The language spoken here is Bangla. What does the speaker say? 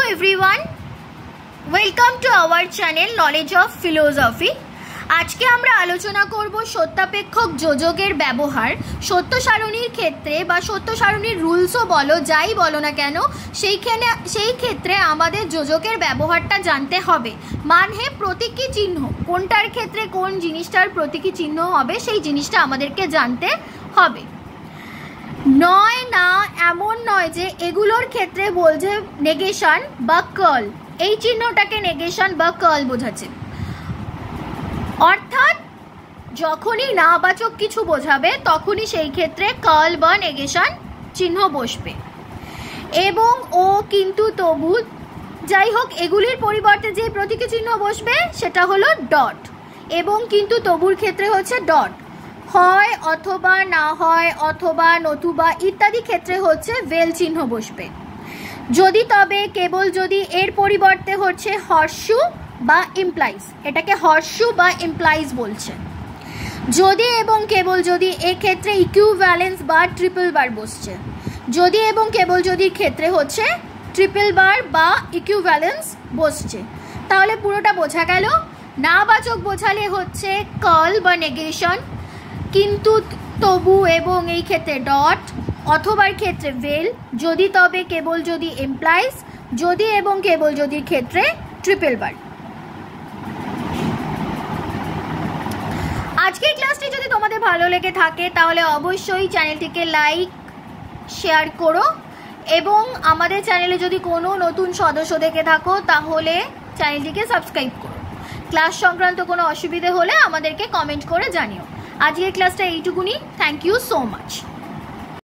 everyone, welcome to our channel Knowledge of Philosophy। আজকে আমরা আলোচনা করব সত্যাপেক্ষক যোজকের ব্যবহার সত্য সারণীর ক্ষেত্রে বা সত্য সারণীর রুলসও বলো যাই বলো না কেন সেই ক্ষেত্রে আমাদের যোজকের ব্যবহারটা জানতে হবে। মানে প্রতীকী চিহ্ন কোনটার ক্ষেত্রে কোন জিনিসটার প্রতীকী চিহ্ন হবে সেই জিনিসটা আমাদেরকে জানতে হবে। নয় না এমন নয় যে এগুলোর ক্ষেত্রে বলছে নেগেশন বা কার্ল, এই চিহ্নটাকে নেগেশন বা কার্ল বোঝাচ্ছে। অর্থাৎ যখনই নাবাচক কিছু বোঝাবে তখনই সেই ক্ষেত্রে কার্ল বা নেগেশন চিহ্ন বসবে। এবং ও কিন্তু তবু যাই হোক এগুলির পরিবর্তে যে প্রতীকী চিহ্ন বসবে সেটা হলো ডট। এবং কিন্তু তবুর ক্ষেত্রে হচ্ছে ডট। হয় অথবা না হয় অথবা নতুবা ইত্যাদি ক্ষেত্রে হচ্ছে ভেল চিহ্ন বসবে। যদি তবে কেবল যদি এর পরিবর্তে হচ্ছে হর্ষু বা ইমপ্লাইজ, এটাকে হর্ষু বা ইমপ্লাইজ বলছে। যদি এবং কেবল যদি এক্ষেত্রে ইকুইভ্যালেন্স বা ট্রিপল বার বসছে। যদি এবং কেবল যদি ক্ষেত্রে হচ্ছে ট্রিপল বার বা ইকুইভ্যালেন্স বসছে। তাহলে পুরোটা বোঝা গেল। নাবাচক বোঝালে হচ্ছে কার্ল বা নেগেশন, কিন্তু তবু এবং এই ক্ষেত্রে ডট, অথবার ক্ষেত্রে ভেল, যদি তবে কেবল যদি এমপ্লাইজ, যদি এবং কেবল যদি ক্ষেত্রে ট্রিপল বার। আজকের ক্লাসটি যদি তোমাদের ভালো লেগে থাকে তাহলে অবশ্যই চ্যানেলটিকে লাইক শেয়ার করো এবং আমাদের চ্যানেলে যদি কোনো নতুন সদস্য দেখে থাকো তাহলে চ্যানেলটিকে সাবস্ক্রাইব করো। ক্লাস সংক্রান্ত কোনো অসুবিধে হলে আমাদেরকে কমেন্ট করে জানিও। আজকের ক্লাসটা এইটুকুনি। Thank you so much.